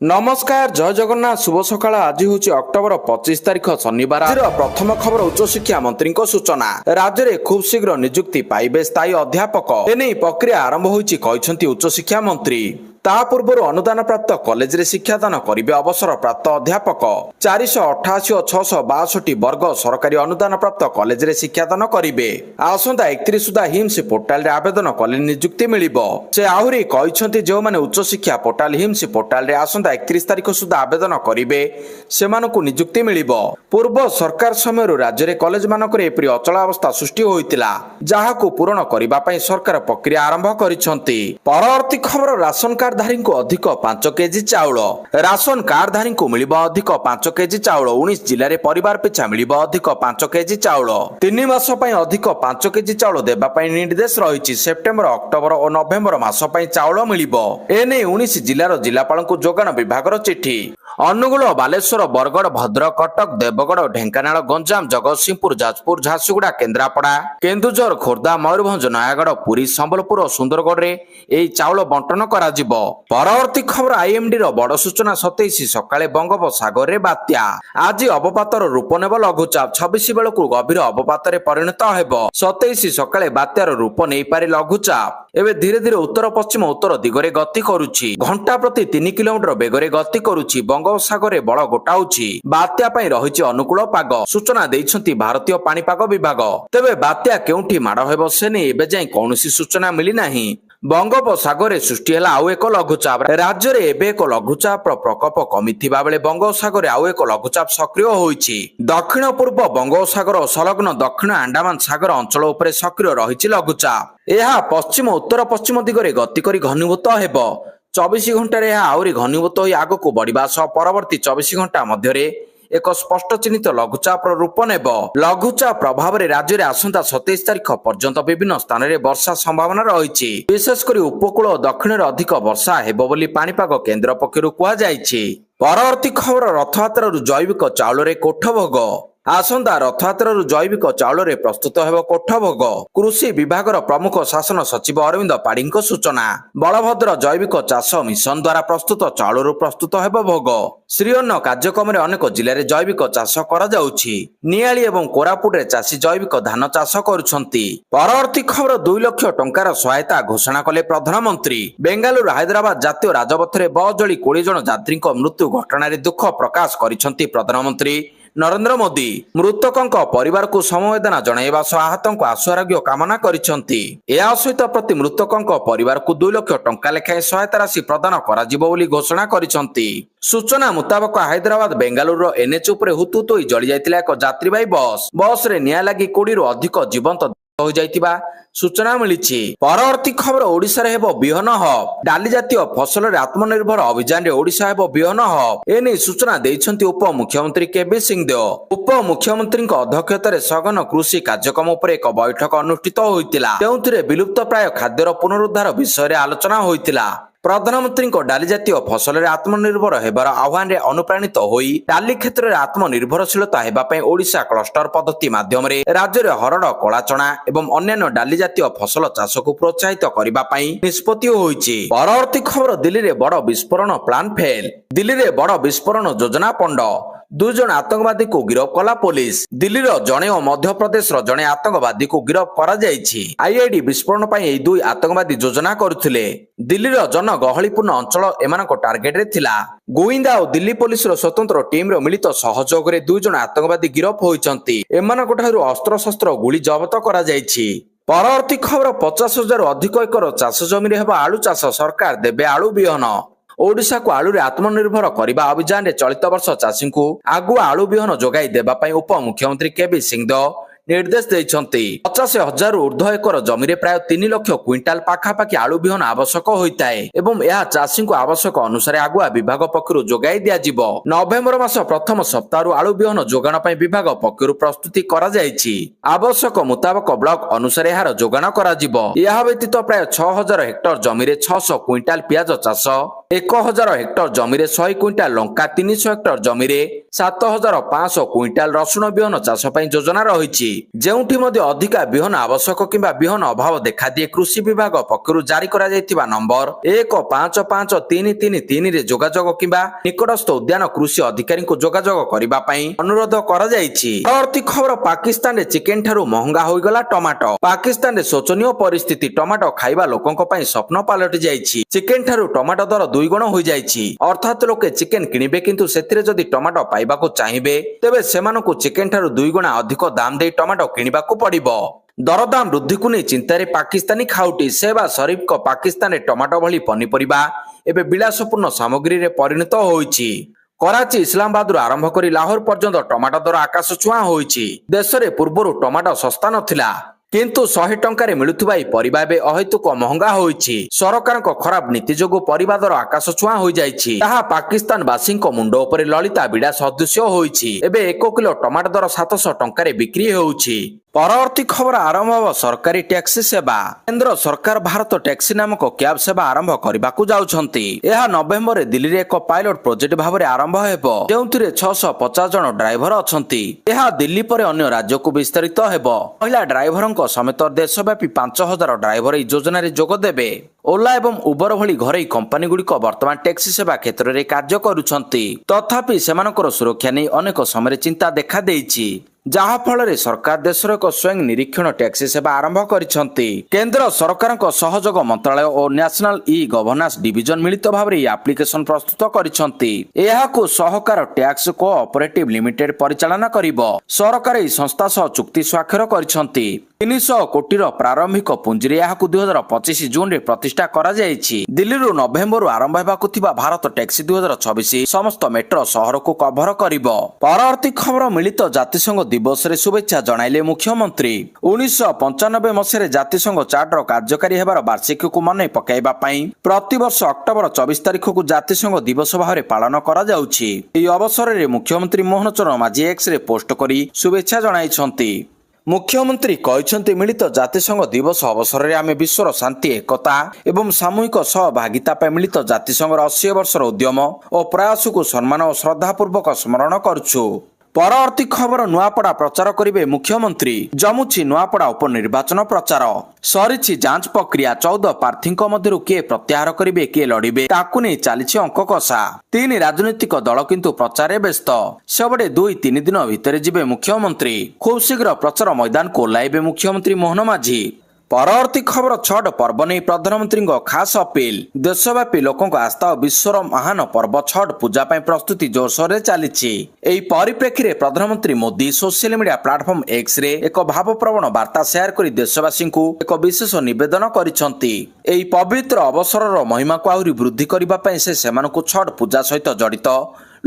नमस्कार जय जगन्नाथ शुभ सकाळ आज हूँ अक्टोबर 25 तारिख शनिवार आज प्रथम खबर उच्चशिक्षा मंत्री सूचना राज्य में खूब शीघ्र नियुक्ति पाइबे स्थायी अध्यापक एने प्रक्रिया आरंभ होती उच्चशिक्षा मंत्री ता पूर्व अनुदान प्राप्त कॉलेज रे शिक्षादान करेंगे अवसर प्राप्त अध्यापक 488 और 662 वर्ग सरकारी अनुदान प्राप्त कॉलेज रे शिक्षादान करेंगे आसंता 31 सुधा हिम्स पोर्टाल रे आवेदन कले नियुक्ति मिलिबो से आहुरी कहिसंती जो माने उच्च शिक्षा पोर्टाल हिम्स पोर्टाल रे आसंता 31 तारिख सुधा आवेदन करेंगे सेमानकु नियुक्ति मिलिबो पूर्व सरकार समय राज्य रे कॉलेज मानकर एपरि अचलावस्था सृष्टि होइतिला जाहाकु पूर्ण करिबा पई सरकार प्रक्रिया आरंभ करिसंती परवर्ती खबर राशन कार्डधारी को अधिक 5 केजी चाउल राशन कार्डधारी को मिलिबो अधिक 5 केजी चाउल 19 जिले में परिवार पिछा मिलिबो अधिक 5 केजी चाउल 3 मास पई अधिक 5 केजी चाउल देबा पई निर्देश रहिछि सेप्टेम्बर अक्टोबर और नवेम्बर मास पई चाउल मिलिबो एने 19 जिलार जिलापाल को जोगाण विभाग चिठी अनुगुल बालेश्वर बरगड़ भद्रक कटक देवगढ़ ढेंकानाल गंजाम जगतसिंहपुर जाजपुर झारसुगुड़ा केन्द्रापड़ा केन्दुझर खोर्धा मयूरभंज नयागढ़ पुरी संबलपुर और सुंदरगढ़ रे एई चाउल बंटन करा जिवो परवर्ती खबर आईएमडी रो बड़ सूचना 27 सकाळे बंगोपसागर रे बात्या आज अवपातर रूप नेब लघुचाप 26 बेलकु गभीर अवपात रे परिणत हेबो 27 सकाळे बात्यार रूप नै पारे लघुचाप एबे धीरे धीरे उत्तर पश्चिम उत्तर दिगरे गति करुछि घंटा प्रति 3 किलोमीटर बेगरे गति करुछि बंगोपसागर रे बड़ गोटाउछि बात्या पई रहिछि अनुकूल पाग सूचना दैछंती भारतीय पाणीपाग विभाग तेबे बात्या केउंठी माड हेबो से नै एबे जाय कोनोसी सूचना मिली नाही बंगोपसागर सृष्टि है आउ एक लघुचाप राज्य में एबे एक लघुचाप प्रकोप कमिथिबा बेले बंगोपसागर आउ एक लघुचाप सक्रिय होइछि दक्षिण पूर्व बंगोपसागर और संलग्न दक्षिण अंडमान सागर अंचल उपरे सक्रिय रहिछि लघुचाप यह पश्चिम उत्तर पश्चिम दिगरे गति करी घनीभूत हेबो 24 घंटा रे आउरी घनीभूत होई आगको बढ़िबा सह परवर्ती 24 घंटा मध्यरे एक स्पष्ट चिन्हित लघुचाप रूप नेब लघुचाप प्रभाव राज्य में आसंता 27 तारिख पर्यंत विभिन्न स्थान में वर्षा संभावना रही विशेषकर उपकूल और दक्षिण में अधिक वर्षा हेबो बोली पाणीपाग केन्द्र पक्षरु कुहाଯାଇଛି परवर्ती खबर रथयात्रा जैविक चाउल रे कोठभोग आसंता रथयात्रा जैविक चाउल रे प्रस्तुत हेबो कोठभोग कृषि विभाग प्रमुख शासन सचिव अरविंद पाढ़ी सूचना बलभद्र जैविक चाष मिशन द्वारा प्रस्तुत चाउल प्रस्तुत हेबो भोग श्रीअन्न कार्यक्रम में अनेक जिले में जैविक चाष करा जाउछि नियाली एवं कोरापुट रे चाषी जैविक धान चाष करुछंती परवर्ती खबर 2 लाख टंकार सहायता घोषणा कले प्रधानमंत्री बेंगालुरु हैदराबाद जातीय राजपथ में बस जली 20 जन यात्री मृत्यु घटना दुख प्रकाश करिसंती प्रधानमंत्री नरेंद्र मोदी मृतकों परिवार को समवेदना जणाइबा सह आहतों आशु आरोग्य कामना करिसंती या सहित प्रति मृतकों परिवार को 2 लाख टंका लेखाएं सहायता राशि प्रदान करा जिवो बोली घोषणा करिसंती सूचना मुताबक हैदराबाद बेंगालुरु एनएच उपरे हुतुतु होई जଳି जायतिला एक यात्रीवाही बस रे निया लागि 20 रु अधिक जीवंत हो जाइतिबा सूचना मिली परवर्ती खबर ओडिशा रे हेबो बिहन हब डाली जातीय फसल रे आत्मनिर्भर अभियान रे ओडिशा हेबो बिहन हब एने सूचना दैछंती उप मुख्यमंत्री केबी सिंहदेव उप मुख्यमंत्री अध्यक्षता रे सघन कृषि कार्यक्रम उपरे एक बैठक अनुष्ठित होइतिला तेउथिरे विलुप्त प्राय खाद्यर पुनरुद्धार विषय रे आलोचना होइतिला प्रधानमंत्री डाली जातीय फसल रे आत्मनिर्भर हेबार आह्वान रे अनुप्राणित होई डाली क्षेत्र में आत्मनिर्भरशीलता हेबा पई ओडिशा क्लस्टर पद्धति माध्यम रे राज्य रे हरड़ कला चना एवं अन्य डाली जातीय फसल चाष को प्रोत्साहित करबा पई निष्पत्ति होईछि परवर्ती खबर दिल्ली रे बड़ विस्फोरण प्लान फेल दिल्ली रे बड़ विस्फोरण योजना पंड 2 जन आतंकवादी को गिरफ्त कला पुलिस दिल्ली जड़े और मध्य प्रदेश जड़े आतंकवादी को गिरफ्त करा जायछि आईआईडी विस्फोरण पर यह 2 आतंकवादी योजना करुथिले दिल्ली जनगहलीपूर्ण अंचल एमानक टार्गेट रे थिला गोविंदा और दिल्ली पुलिस स्वतंत्र टीम रो मिलित सहयोग रे 2 जन आतंकवादी गिरफ्त होइचंती एमानक ठारु अस्त्र शस्त्र गुली जब्त करा जायछि परवर्ती खबर 50,000 अधिक एकर चाष जमी रे हेबा आलू चाष सरकार देबे आलू बिहन ओडिशा को आलू रे आत्मनिर्भर करबा अभियान रे चलित वर्ष चाषी को आगुआ आलू बिहन जोगाई देबा पई उप मुख्यमंत्री केबी सिंहदेव निर्देश दैछंती 50,000 ऊर्ध्व एकर जमी रे प्राय 3 लाख क्विंटाल पाखापाखि आलू बिहन आवश्यक होइताए एवं यह चाषी को आवश्यक अनुसार आगुआ विभाग पक्षरु जोगाई दिया जिवो नवेम्बर मास प्रथम सप्ताह आलू बिहन जोगाण पई विभाग पक्षरु प्रस्तुति करा जायछि आवश्यक मुताबक ब्लॉक अनुसार यार जोगाण करा जिवो यह व्यतीत प्राय 6,000 हेक्टर जमी रे 600 क्विंटाल पियाज चाष 1,000 हेक्टर जमी रे 100 क्विंटाल लंका 300 हेक्टर जमी रे 7500 क्विंटाल रसुण बिहन चाष ପାଇଁ ଯୋଜନା ରହିଛି ଯେଉଁଠି ମଧ୍ୟ ଅଧିକା ବିହନ ଆବଶ୍ୟକ କିମ୍ବା ବିହନ ଅଭାବ ଦେଖାଦିଏ କୃଷି ବିଭାଗ ପକ୍ଷରୁ ଜାରି କରାଯାଇଥିବା ନମ୍ବର 155333 ରେ ଯୋଗାଯୋଗ କିମ୍ବା ନିକଟସ୍ଥ ଉଦ୍ୟାନ କୃଷି ଅଧିକାରୀଙ୍କୁ ଯୋଗାଯୋଗ କରିବା ପାଇଁ ଅନୁରୋଧ କରାଯାଇଛି। ପରବର୍ତ୍ତୀ ଖବର ପାକିସ୍ତାନରେ ଚିକେନ ଠାରୁ ମହଙ୍ଗା ହୋଇଗଲା ଟମାଟୋ। ପାକିସ୍ତାନରେ ଶୋଚନୀୟ ପରିସ୍ଥିତି ଟମାଟୋ ଖାଇବା ଲୋକଙ୍କ ପାଇଁ ସ୍ୱପ୍ନ ପାଲଟି ଯାଇଛି। ଚିକେନ ଠାରୁ ଟମାଟୋ ଦର 2 ଗୁଣ ହୋଇଯାଇଛି। ଅର୍ଥାତ୍ ଲୋକେ ଚିକେନ କିଣିବେ କିନ୍ତୁ ସେଥିରେ ଯଦି ଟମାଟୋ ପାଇବାକୁ ଚାହିଁବେ ତେବେ ସେମାନଙ୍କୁ ଚିକେନ ଠାରୁ 2 ଗୁଣା ଅଧିକ ଦାମ ଦେଇ ଟମାଟୋ କିଣିବାକୁ ପଡିବ। ଦରଦାମ ବୃଦ୍ଧିକୁ ନେଇ ଚିନ୍ତାରେ ପାକିସ୍ତାନୀ ଖାଉଟି ସେବା ଶରୀଫଙ୍କ ପାକିସ୍ତାନରେ ଟମାଟୋ ଭଳି ପନିପରିବା ଏବେ ବିଳାସପୂର୍ଣ୍ଣ ସାମଗ୍ରୀରେ ପରିଣତ ହୋଇଛି। କରାଚି ଇସଲାମାବାଦରୁ ଆରମ୍ଭ କରି ଲାହୋର ପର୍ଯ୍ୟନ୍ତ ଟମାଟୋ ଦର ଆକାଶ ଛୁଆଁ ହୋଇଛି। ଦେଶରେ ପୂର୍ବରୁ ଟମାଟୋ ଶସ୍ତା ନଥିଲା କିନ୍ତୁ 100 ଟଙ୍କାରେ ମିଳୁଥିବା ଏହି ପରିବା ଏବେ ଅହେତୁକ ମହଙ୍ଗା ହୋଇଛି। ସରକାରଙ୍କ ଖରାପ ନୀତି ଯୋଗୁଁ ପରିବା ଦର ଆକାଶ ଛୁଆଁ ହୋଇଯାଇଛି। ତାହା ପାକିସ୍ତାନ ବାସୀଙ୍କ ମୁଣ୍ଡ ଉପରେ ଲଳିତା ବିଡ଼ା ସଦୃଶ୍ୟ ହୋଇଛି। ଏବେ 1 କିଲୋ ଟମାଟୋ ଦର 700 ଟଙ୍କାରେ ବିକ୍ରି ହେଉଛି। ପରବର୍ତ୍ତୀ ଖବର ଆରମ୍ଭ ହେବ ସରକାରୀ ଟ୍ୟାକ୍ସି ସେବା। କେନ୍ଦ୍ର ସରକାର ଭାରତ ଟ୍ୟାକ୍ସି ନାମକ କ୍ୟାବ ସେବା ଆରମ୍ଭ କରିବାକୁ ଯାଉଛନ୍ତି। ଏହା ନଭେମ୍ବରରେ ଦିଲ୍ଲୀରେ ଏକ ପାଇଲଟ ପ୍ରୋଜେକ୍ଟ ଭାବରେ ଆରମ୍ଭ ହେବ ଯେଉଁଥିରେ 650 ଜଣ ଡ୍ରାଇଭର ଅଛନ୍ତି। ଏହା ଦିଲ୍ଲୀ ପରେ ଅନ୍ୟ ରାଜ୍ୟକୁ ବିସ୍ତାରିତ ହେବ। ମହିଳା ଡ୍ରାଇଭରଙ୍କ ସମେତ ଦେଶବ୍ୟାପୀ 5000 ଡ୍ରାଇଭର ଏହି ଯୋଜନାରେ ଯୋଗ ଦେବେ। ଓଲା ଏବଂ ଉବର ଭଳି ଘରୋଇ କମ୍ପାନୀ ଗୁଡ଼ିକ ବର୍ତ୍ତମାନ ଟ୍ୟାକ୍ସି ସେବା କ୍ଷେତ୍ରରେ କାର୍ଯ୍ୟ କରୁଛନ୍ତି। ତଥାପି ସେମାନଙ୍କର ସୁରକ୍ଷା ନେଇ ଅନେକ ସମୟରେ ଚିନ୍ତା ଦେଖାଦେଇଛି ଯାହା ଫଳରେ ସରକାର ଦେଶର ଏକ ସ୍ୱୟଂ ନିରୀକ୍ଷଣ ଟ୍ୟାକ୍ସି ସେବା ଆରମ୍ଭ କରିଛନ୍ତି। କେନ୍ଦ୍ର ସରକାରଙ୍କ ସହଯୋଗ ମନ୍ତ୍ରାଳୟ ଓ ନ୍ୟାସନାଲ ଇ ଗଭର୍ନାନ୍ସ ଡିଭିଜନ ମିଳିତ ଭାବରେ ଏହି ଆପ୍ଲିକେସନ ପ୍ରସ୍ତୁତ କରିଛନ୍ତି। ଏହାକୁ ସହକାର ଟ୍ୟାକ୍ସ କୋଅପରେଟିଭ ଲିମିଟେଡ ପରିଚାଳନା କରିବ। ସରକାର ଏହି ସଂସ୍ଥା ସହ ଚୁକ୍ତି ସ୍ୱାକ୍ଷର କରିଛନ୍ତି। 300 କୋଟିର ପ୍ରାରମ୍ଭିକ ପୁଞ୍ଜିରେ ଏହାକୁ 2025 ଜୁନରେ ପ୍ରତିଷ୍ଠା କରାଯାଇଛି। ଦିଲ୍ଲୀରୁ ନଭେମ୍ବରରୁ ଆରମ୍ଭ ହେବାକୁ ଥିବା ଭାରତ ଟ୍ୟାକ୍ସି 2026 ସମସ୍ତ ମେଟ୍ରୋ ସହରକୁ କଭର କରିବ। ପରବର୍ତ୍ତୀ ଖବର ମିଳିତ ଜାତିସଂଘ ଦିବସରେ ଶୁଭେଚ୍ଛା ଜଣାଇଲେ ମୁଖ୍ୟମନ୍ତ୍ରୀ। 1995 ମସିହାରେ ଜାତିସଂଘ ଚାର୍ଟର କାର୍ଯ୍ୟକାରୀ ହେବାର ବାର୍ଷିକୀକୁ ମନେ ପକାଇବା ପାଇଁ ପ୍ରତିବର୍ଷ ଅକ୍ଟୋବର 24 ତାରିଖକୁ ଜାତିସଂଘ ଦିବସ ଭାବରେ ପାଳନ କରାଯାଉଛି। ଏହି ଅବସରରେ ମୁଖ୍ୟମନ୍ତ୍ରୀ ମୋହନ ଚରଣ ମାଝୀ ଏକ୍ସରେ ପୋଷ୍ଟ କରି ଶୁଭେଚ୍ଛା ଜଣାଇଛନ୍ତି। ମୁଖ୍ୟମନ୍ତ୍ରୀ କହିଛନ୍ତି ମିଳିତ ଜାତିସଂଘ ଦିବସ ଅବସରରେ ଆମେ ବିଶ୍ୱର ଶାନ୍ତି ଏକତା ଏବଂ ସାମୂହିକ ସହଭାଗିତା ପାଇଁ ମିଳିତ ଜାତିସଂଘର 80 ବର୍ଷର ଉଦ୍ୟମ ଓ ପ୍ରୟାସକୁ ସମ୍ମାନ ଓ ଶ୍ରଦ୍ଧାପୂର୍ବକ ସ୍ମରଣ କରୁଛୁ। ପରବର୍ତ୍ତୀ ଖବର ନୂଆପଡ଼ା ପ୍ରଚାର କରିବେ ମୁଖ୍ୟମନ୍ତ୍ରୀ। ଜମୁଛି ନୂଆପଡ଼ା ଉପନିର୍ବାଚନ ପ୍ରଚାର। ସରିଛି ଯାଞ୍ଚ ପ୍ରକ୍ରିୟା। 14 ପ୍ରାର୍ଥୀଙ୍କ ମଧ୍ୟରୁ କିଏ ପ୍ରତ୍ୟାହାର କରିବେ କିଏ ଲଢିବେ ତାକୁ ନେଇ ଚାଲିଛି ଅଙ୍କ କଷା। 3 ରାଜନୈତିକ ଦଳ କିନ୍ତୁ ପ୍ରଚାରରେ ବ୍ୟସ୍ତ। ସେପଟେ 2-3 ଦିନ ଭିତରେ ଯିବେ ମୁଖ୍ୟମନ୍ତ୍ରୀ। ଖୁବ୍ ଶୀଘ୍ର ପ୍ରଚାର ମଇଦାନକୁ ଓହ୍ଲାଇବେ ମୁଖ୍ୟମନ୍ତ୍ରୀ ମୋହନ ମାଝୀ। ପରବର୍ତ୍ତୀ ଖବର ଛଟ ପର୍ବ ନେଇ ପ୍ରଧାନମନ୍ତ୍ରୀଙ୍କ ଖାସ ଅପିଲ। ଦେଶବ୍ୟାପୀ ଲୋକଙ୍କ ଆସ୍ଥା ଓ ବିଶ୍ୱର ମହାନ ପର୍ବ ଛଟ ପୂଜା ପାଇଁ ପ୍ରସ୍ତୁତି ଜୋରସୋରରେ ଚାଲିଛି। ଏହି ପରିପ୍ରେକ୍ଷୀରେ ପ୍ରଧାନମନ୍ତ୍ରୀ ମୋଦି ସୋସିଆଲ ମିଡିଆ ପ୍ଲାଟଫର୍ମ ଏକ୍ସରେ ଏକ ଭାବପ୍ରବଣ ବାର୍ତ୍ତା ସେୟାର କରି ଦେଶବାସୀଙ୍କୁ ଏକ ବିଶେଷ ନିବେଦନ କରିଛନ୍ତି। ଏହି ପବିତ୍ର ଅବସରର ମହିମାକୁ ଆହୁରି ବୃଦ୍ଧି କରିବା ପାଇଁ ସେ ସେମାନଙ୍କୁ ଛଟ ପୂଜା ସହିତ ଜଡ଼ିତ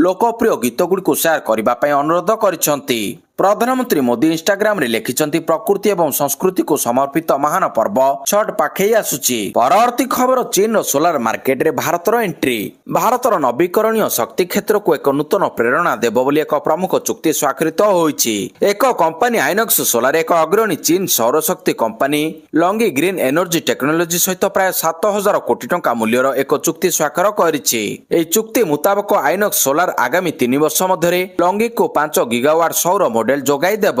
ଲୋକପ୍ରିୟ ଗୀତଗୁଡ଼ିକୁ ସେୟାର କରିବା ପାଇଁ ଅନୁରୋଧ କରିଛନ୍ତି। ପ୍ରଧାନମନ୍ତ୍ରୀ ମୋଦି ଇନଷ୍ଟାଗ୍ରାମରେ ଲେଖିଛନ୍ତି ପ୍ରକୃତି ଏବଂ ସଂସ୍କୃତିକୁ ସମର୍ପିତ ମହାନ ପର୍ବ ଛଟ ପାଖେଇ ଆସୁଛି। ପରବର୍ତ୍ତୀ ଖବର ଚୀନର ସୋଲାର ମାର୍କେଟରେ ଭାରତର ଏଣ୍ଟ୍ରି। ଭାରତର ନବୀକରଣୀୟ ଶକ୍ତି କ୍ଷେତ୍ରକୁ ଏକ ନୂତନ ପ୍ରେରଣା ଦେବ ବୋଲି ଏକ ପ୍ରମୁଖ ଚୁକ୍ତି ସ୍ୱାକ୍ଷରିତ ହୋଇଛି। ଏକ କମ୍ପାନୀ ଆଇନକ୍ସ ସୋଲାର ଏକ ଅଗ୍ରଣୀ ଚୀନ ସୌରଶକ୍ତି କମ୍ପାନୀ ଲଙ୍ଗି ଗ୍ରୀନ ଏନର୍ଜି ଟେକ୍ନୋଲୋଜି ସହିତ ପ୍ରାୟ 7000 କୋଟି ଟଙ୍କା ମୂଲ୍ୟର ଏକ ଚୁକ୍ତି ସ୍ୱାକ୍ଷର କରିଛି। ଏହି ଚୁକ୍ତି ମୁତାବକ ଆଇନକ୍ସ ସୋଲାର ଆଗାମୀ 3 ବର୍ଷ ମଧ୍ୟରେ ଲଙ୍ଗିକୁ 5 ଗିଗାୱାଟ ସୌର ମଡେଲ ଯୋଗାଇ ଦେବ।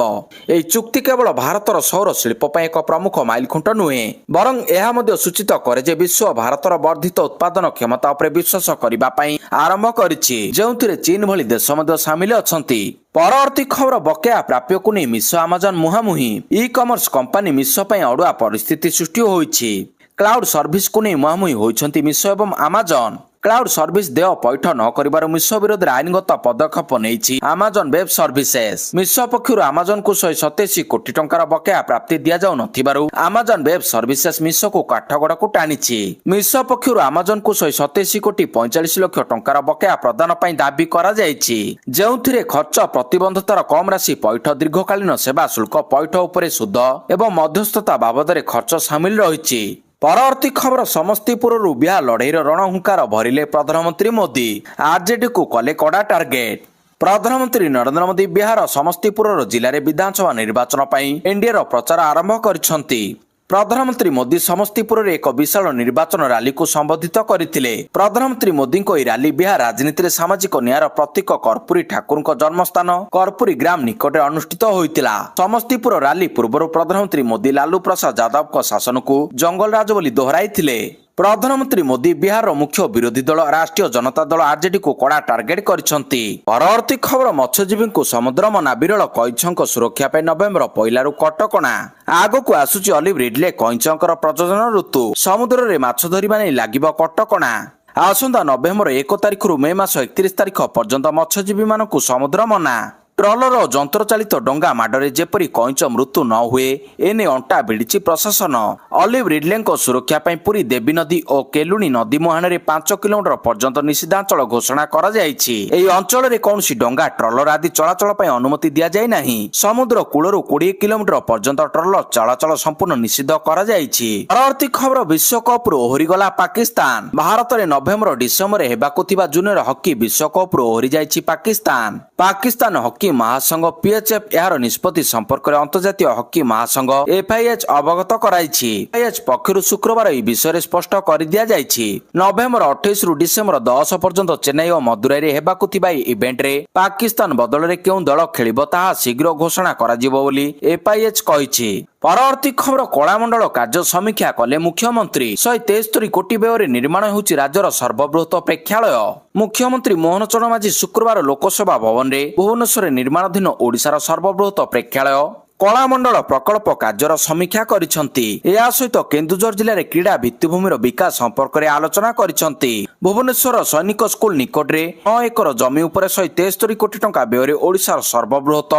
ଏହି ଚୁକ୍ତି କେବଳ ଭାରତର ସୌର ଶିଳ୍ପ ପାଇଁ ଏକ ପ୍ରମୁଖ ମାଇଲଖୁଣ୍ଟ ନୁହେଁ ବରଂ ଏହା ମଧ୍ୟ ସୂଚିତ କରେ ଯେ ବିଶ୍ୱ ଭାରତର ବର୍ଦ୍ଧିତ ଉତ୍ପାଦନ କ୍ଷମତା ଉପରେ ବିଶ୍ୱାସ କରିବା ପାଇଁ ଆରମ୍ଭ କରିଛି ଯେଉଁଥିରେ ଚୀନ ଭଳି ଦେଶ ମଧ୍ୟ ସାମିଲ ଅଛନ୍ତି। ପରବର୍ତ୍ତୀ ଖବର ବକେୟା ପ୍ରାପ୍ୟକୁ ନେଇ ମିଶୋ ଆମଜନ ମୁହାଁମୁହିଁ। ଇ କମର୍ସ କମ୍ପାନୀ ମିଶୋ ପାଇଁ ଅଡୁଆ ପରିସ୍ଥିତି ସୃଷ୍ଟି ହୋଇଛି। କ୍ଲାଉଡ ସର୍ଭିସକୁ ନେଇ ମୁହାଁମୁହିଁ ହୋଇଛନ୍ତି ମିଶୋ ଏବଂ ଆମଜନ। କ୍ଲାଉଡ ସର୍ଭିସ ଦେୟ ପୈଠ ନ କରିବାରୁ ମିଶୋ ବିରୋଧରେ ଆଇନଗତ ପଦକ୍ଷେପ ନେଇଛି ଆମଜନ ୱେବ ସର୍ଭିସେସ। ମିଶୋ ପକ୍ଷରୁ ଆମଜନକୁ 187 କୋଟି ଟଙ୍କାର ବକେୟା ପ୍ରାପ୍ତି ଦିଆଯାଉ ନଥିବାରୁ ଆମଜନ ୱେବ ସର୍ଭିସେସ ମିଶୋକୁ କାଠଗଡକୁ ଟାଣିଛି। ମିଶୋ ପକ୍ଷରୁ ଆମଜନକୁ 187 କୋଟି 45 ଲକ୍ଷ ଟଙ୍କାର ବକେୟା ପ୍ରଦାନ ପାଇଁ ଦାବି କରାଯାଇଛି ଯେଉଁଥିରେ ଖର୍ଚ୍ଚ ପ୍ରତିବନ୍ଧତାର କମ୍ ରାଶି ପୈଠ ଦୀର୍ଘକାଳୀନ ସେବା ଶୁଳ୍କ ପୈଠ ଉପରେ ସୁଧ ଏବଂ ମଧ୍ୟସ୍ଥତା ବାବଦରେ ଖର୍ଚ୍ଚ ସାମିଲ ରହିଛି। ପରବର୍ତ୍ତୀ ଖବର ସମସ୍ତିପୁରରୁ ବିହାର ଲଢେଇର ରଣହୁଙ୍କାର ଭରିଲେ ପ୍ରଧାନମନ୍ତ୍ରୀ ମୋଦି। ଆରଜେଡିକୁ କଲେ କଡା ଟାର୍ଗେଟ। ପ୍ରଧାନମନ୍ତ୍ରୀ ନରେନ୍ଦ୍ର ମୋଦି ବିହାର ସମସ୍ତିପୁରର ଜିଲ୍ଲାରେ ବିଧାନସଭା ନିର୍ବାଚନ ପାଇଁ ଏନଡିଏର ପ୍ରଚାର ଆରମ୍ଭ କରିଛନ୍ତି। प्रधानमंत्री मोदी समस्तीपुर रे एक विशाल निर्वाचन रैली को संबोधित करथिले। प्रधानमंत्री मोदी को ई रैली बिहार राजनीति सामाजिक न्यायर प्रतीक कर्पूरी ठाकुर जन्मस्थान कर्पूरी ग्राम निकट अनुष्ठित होइतिला। समस्तीपुर रैली पूर्व प्रधानमंत्री मोदी लालू प्रसाद यादव को शासन को जंगलराज बोली दोहराइथिले। प्रधानमंत्री मोदी बिहार मुख्य विरोधी दल राष्ट्रीय जनता दल आरजेडी को कड़ा टार्गेट करिसंती। परवर्ती खबर मत्स्यजीवी को समुद्र मना विरल कईछक सुरक्षा पे नवेम्बर 1 कटकणा। आगकू आसुची ऑलिव रिडले कईछकर प्रजनन ऋतु। समुद्र रे माछ धरिबा नै लागिब कटकणा। आसंता नवेम्बर 1 तारिख रु मे मास 31 तारिख पर्यंत मत्स्यजीवी मानकू समुद्र मना। ट्रलर और यंत्रचालित डंगा माडरे जेपरी कईच मृत्यु न हुए एने अंटा भिड़ी प्रशासन। ऑलिव रिडले सुरक्षा ପାଇଁ पुरी देवी नदी और केलुणी नदी मुहाण 5 किलोमीटर पर्यंत निषेधांचल घोषणा करा जायछि। एही अंचल रे कौनसी डंगा ट्रलर आदि चलाचल ପାଇଁ अनुमति दिया जाय नाही। समुद्र कूलरू 20 किलोमीटर पर्यंत ट्रलर चलाचल संपूर्ण निषिद्ध करा जायछि। परवर्ती खबर विश्वकप रु ओहरी गला पाकिस्तान। भारत रे नवेम्बर डिसेम्बर हेबाकु थिबा जूनियर हॉकी विश्वकप रु ओहरी जायछि पाकिस्तान। पाकिस्तान हॉकी महासंघ पीएचएफ यार निष्पत्ति संपर्क में अंतर्जातीय हॉकी महासंघ एफआईएच अवगत कराइछि। एफआईएच पक्षरु शुक्रवार ई विषय स्पष्ट कर दिया जायछि। नवेम्बर 28 रु डिसेम्बर 10 पर्यंत चेन्नई और मदुराई रे हेबाकु थिबा इवेंट रे पाकिस्तान बदल रे केउ दल खेलिबो ताहा शीघ्र घोषणा करा जिवो बोली एफआईएच कहिछि। परवर्ती खबर कलामंडल कार्य समीक्षा कले मुख्यमंत्री। 173 कोटी व्यय निर्माण होउछि राज्यर सर्वबृहत प्रेक्षालय। मुख्यमंत्री मोहन चरण माझी शुक्रवार लोकसभा भवन रे भुवनेश्वर निर्माणाधीन ओडिशार सर्वबृहत प्रेक्षालय कलामंडल प्रकल्प कार्यर समीक्षा करिसंती। या सहित केन्दुझर जिले में क्रीड़ा भित्तिभूमिर विकास संपर्क में आलोचना करिसंती। भुवनेश्वर सैनिक स्कूल निकट में 9 एकर जमी उपर 173 कोटी टंका व्यय ओडिशार सर्वबृहत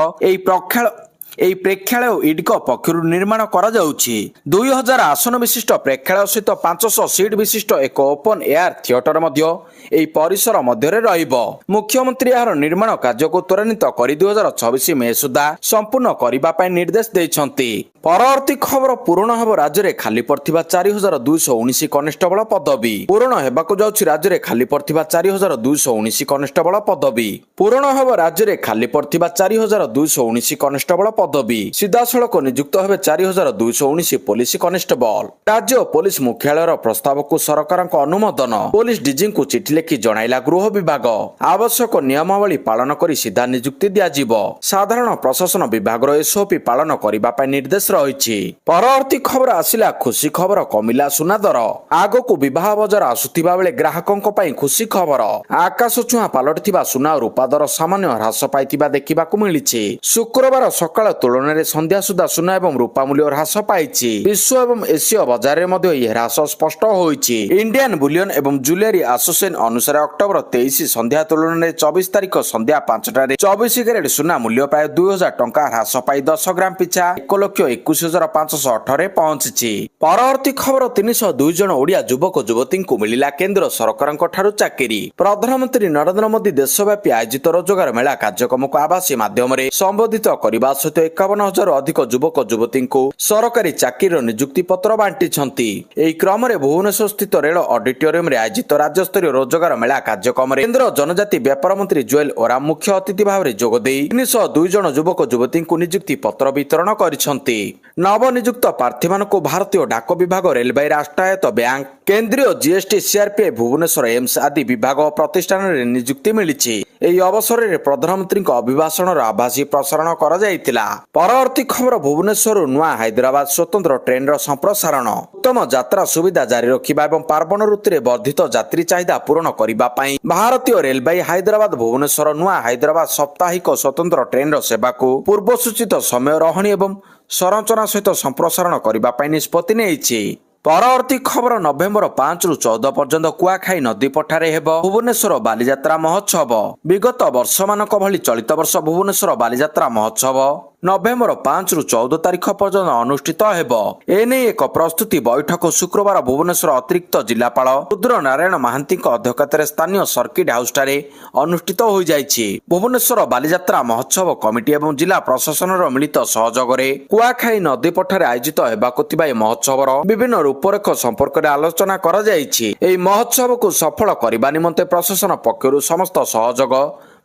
एई प्रेक्षालय इडको पक्षरु निर्माण करा जाउछि। 2000 आसन विशिष्ट प्रेक्षालय सहित 500 सीट विशिष्ट एक ओपन एयर थिएटर मध्य एई परिसर मध्य रहिबो। मुख्यमंत्री यार निर्माण कार्य को त्वरान्वित करी 2026 मे सुधा संपूर्ण करिबा पय निर्देश दैछंती। परवर्ती खबर पूर्ण हेबो राज्य रे खाली पड़थिबा 4219 कनेस्टेबल पदवी। पूर्ण हेबाकू जाउछि राज्य रे खाली पड़थिबा 4219 कनेस्टेबल पदवी। पूर्ण हेबो राज्य रे खाली पड़थिबा 4219 कनेस्टेबल पदवी। सीधासड़क नियुक्त हेबे 4219 पुलिस कनेस्टेबल। राज्य पुलिस मुख्यालयर प्रस्ताव को सरकार अनुमोदन। पुलिस डीजी को चिठी लिखि जणाइला गृह विभाग। आवश्यक नियमावली पालन करी सीधा नियुक्ति दियाजिबो। साधारण प्रशासन विभाग एसओपी पालन करिबा पय निर्देश रहिछि। परवर्ती खबर आसिला खुशी खबर कमिला सुना दर। आगो विवाह बजार आसुथिबा बेले ग्राहकंक पय खुशी खबर। आकाश छुआ पालटिथिबा सुना और रूपा दर सामान्य ह्रास पाइथिबा देखिबाकू मिलिछि। शुक्रवार सकाळ तुलन संध्या सुधा सुना एवं रूपा मूल्य ह्रास पाइछि। विश्व एवं एशिया बाजार में मध्य यह ह्रास स्पष्ट होइछि। इंडियन बुलियन एवं ज्वेलरी एसोसिएशन अनुसार अक्टोबर 23 संध्या तुलन में 24 तारिख संध्या 5टारे 24 कैरेट सुना मूल्य प्राय 2000 टंका ह्रास पाई 10 ग्राम पिछा 1,21,508 पहुंची। परवर्ती खबर 302 जन ओडिया युवक युवती को मिलिला केंद्र सरकार चाकरी। प्रधानमंत्री नरेंद्र मोदी देशव्यापी आयोजित रोजगार मेला कार्यक्रम को आभासी माध्यम संबोधित करने सहित 51,000 अधिक युवक युवती को सरकारी चाकरी नियुक्ति पत्र बांटी। एही क्रम में भुवनेश्वर स्थित रेल ऑडिटोरियम रे आयोजित राज्य स्तरीय रोजगार मेला कार्यक्रम केंद्र जनजाति व्यापार मंत्री जुएल ओराम मुख्य अतिथि भाव में जोगदे 302 जन युवक युवती को नियुक्ति पत्र वितरण करिसंती। नवनियुक्त प्रार्थी को भारतीय डाक विभाग रेलवे राष्ट्रायत्त बैंक केंद्रीय जीएसटी सीआरपीएफ भुवनेश्वर एम्स आदि विभाग प्रतिष्ठान में नियुक्ति मिली। एही अवसर में प्रधानमंत्री अभिभाषण आभासी प्रसारण करा जायतिला। परवर्ती खबर भुवनेश्वर नुआ हैदराबाद स्वतंत्र ट्रेन संप्रसारण। उत्तम यात्रा सुविधा जारी रखिबा एवं पार्वण ऋतु में वर्धित यात्री चाहिदा पूरण करिबा पई भारतीय रेलवे हैदराबाद भुवनेश्वर नुआ हैदराबाद साप्ताहिक स्वतंत्र ट्रेन सेवा को पूर्व सूचित समय रहणी एवं संरचना सहित संप्रसारण करिबा पई निष्पत्ति नेइछि। परवर्ती खबर नवेम्बर 5 रु 14 पर्यंत कुआखाई नदी पठारे हेबो भुवनेश्वर बालीजात्रा महोत्सव। विगत वर्ष मानक भली चलित वर्ष भुवनेश्वर बालीजात्रा महोत्सव नवेम्बर 5 रु 14 तारिख पर्यंत अनुष्ठित हेबो। एने एक प्रस्तुति बैठक शुक्रवार भुवनेश्वर अतिरिक्त जिलापाल रुद्र नारायण महांती अध्यक्षतार स्थानीय सर्किट हाउस ठारे अनुष्ठित हो जायछि। भुवनेश्वर बालीजात्रा महोत्सव कमिटी एवं जिला प्रशासन मिलित सहयोग रे कुआखाई नदी पठारे आयोजित हेबाकु थिबा महोत्सवर विभिन्न रूपरेख संपर्क में आलोचना करा जायछि। एही महोत्सव को सफल करबा निमंते प्रशासन पक्षरु समस्त सहयोग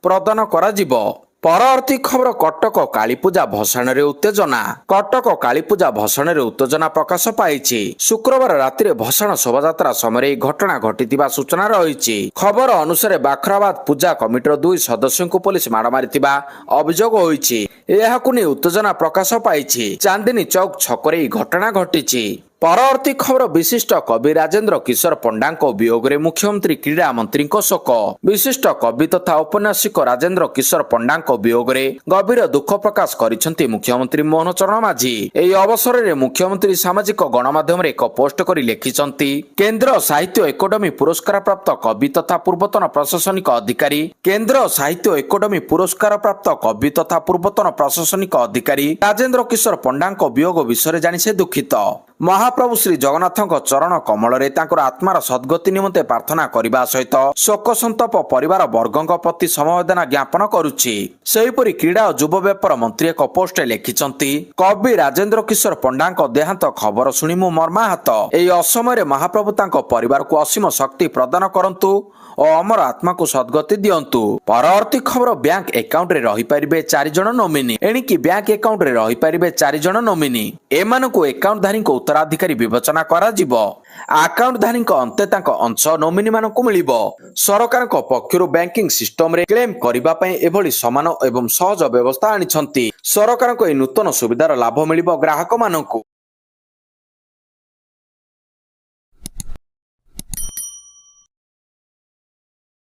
प्रदान करा जिवो। ପରବର୍ତ୍ତୀ ଖବର କଟକ କାଳୀପୂଜା ଭସାଣରେ ଉତ୍ତେଜନା। କଟକ କାଳୀପୂଜା ଭସାଣରେ ଉତ୍ତେଜନା ପ୍ରକାଶ ପାଇଛି। ଶୁକ୍ରବାର ରାତିରେ ଭସାଣ ଶୋଭାଯାତ୍ରା ସମୟରେ ଏହି ଘଟଣା ଘଟିଥିବା ସୂଚନା ରହିଛି। ଖବର ଅନୁସାରେ ବାଖରାବାଦ ପୂଜା କମିଟିର 2 ସଦସ୍ୟଙ୍କୁ ପୋଲିସ ମାଡ଼ ମାରିଥିବା ଅଭିଯୋଗ ହୋଇଛି। ଏହାକୁ ନେଇ ଉତ୍ତେଜନା ପ୍ରକାଶ ପାଇଛି। ଚାନ୍ଦିନୀ ଚୌକ ଛକରେ ଏହି ଘଟଣା ଘଟିଛି। ପରବର୍ତ୍ତୀ ଖବର ବିଶିଷ୍ଟ କବି ରାଜେନ୍ଦ୍ର କିଶୋର ପଣ୍ଡାଙ୍କ ବିୟୋଗରେ ମୁଖ୍ୟମନ୍ତ୍ରୀ କ୍ରୀଡ଼ା ମନ୍ତ୍ରୀଙ୍କ ଶୋକ। ବିଶିଷ୍ଟ କବି ତଥା ଔପନ୍ୟାସିକ ରାଜେନ୍ଦ୍ର କିଶୋର ପଣ୍ଡାଙ୍କ ବିୟୋଗରେ ଗଭୀର ଦୁଃଖ ପ୍ରକାଶ କରିଛନ୍ତି ମୁଖ୍ୟମନ୍ତ୍ରୀ ମୋହନ ଚରଣ ମାଝୀ। ଏହି ଅବସରରେ ମୁଖ୍ୟମନ୍ତ୍ରୀ ସାମାଜିକ ଗଣମାଧ୍ୟମରେ ଏକ ପୋଷ୍ଟ କରି ଲେଖିଛନ୍ତି, କେନ୍ଦ୍ର ସାହିତ୍ୟ ଏକାଡେମୀ ପୁରସ୍କାର ପ୍ରାପ୍ତ କବି ତଥା ପୂର୍ବତନ ପ୍ରଶାସନିକ ଅଧିକାରୀ ରାଜେନ୍ଦ୍ର କିଶୋର ପଣ୍ଡାଙ୍କ ବିୟୋଗ ବିଷୟରେ ଜାଣି ସେ ଦୁଃଖିତ। ମହାପ୍ରଭୁ ଶ୍ରୀ ଜଗନ୍ନାଥଙ୍କ ଚରଣ କମଳରେ ତାଙ୍କର ଆତ୍ମାର ସଦ୍ଗତି ନିମନ୍ତେ ପ୍ରାର୍ଥନା କରିବା ସହିତ ଶୋକ ସନ୍ତପ ପରିବାର ବର୍ଗଙ୍କ ପ୍ରତି ସମବେଦନା ଜ୍ଞାପନ କରୁଛି। ସେହିପରି କ୍ରୀଡ଼ା ଓ ଯୁବ ବ୍ୟାପାର ମନ୍ତ୍ରୀ ଏକ ପୋଷ୍ଟରେ ଲେଖିଛନ୍ତି, କବି ରାଜେନ୍ଦ୍ର କିଶୋର ପଣ୍ଡାଙ୍କ ଦେହାନ୍ତ ଖବର ଶୁଣି ମୁଁ ମର୍ମାହତ। ଏହି ଅସମୟରେ ମହାପ୍ରଭୁ ତାଙ୍କ ପରିବାରକୁ ଅସୀମ ଶକ୍ତି ପ୍ରଦାନ କରନ୍ତୁ ଓ ଅମର ଆତ୍ମାକୁ ସଦ୍ଗତି ଦିଅନ୍ତୁ। ପରବର୍ତ୍ତୀ ଖବର ବ୍ୟାଙ୍କ ଆକାଉଣ୍ଟରେ ରହିପାରିବେ 4 ଜଣ ନୋମିନି। ଏଣିକି ବ୍ୟାଙ୍କ ଆକାଉଣ୍ଟରେ ରହିପାରିବେ 4 ଜଣ ନୋମିନି। ଏମାନଙ୍କୁ ଆକାଉଣ୍ଟଧାରୀଙ୍କ ଉତ୍ତରାଧିକାରୀ ବିବେଚନା କରାଯିବ। ଆକାଉଣ୍ଟଧାରୀଙ୍କ ଅନ୍ତେ ତାଙ୍କ ଅଂଶ ନୋମିନିମାନଙ୍କୁ ମିଳିବ। ସରକାରଙ୍କ ପକ୍ଷରୁ ବ୍ୟାଙ୍କିଂ ସିଷ୍ଟମରେ କ୍ଲେମ କରିବା ପାଇଁ ଏଭଳି ସମାନ ଏବଂ ସହଜ ବ୍ୟବସ୍ଥା ଆଣିଛନ୍ତି। ସରକାରଙ୍କ ଏହି ନୂତନ ସୁବିଧାର ଲାଭ ମିଳିବ ଗ୍ରାହକମାନଙ୍କୁ।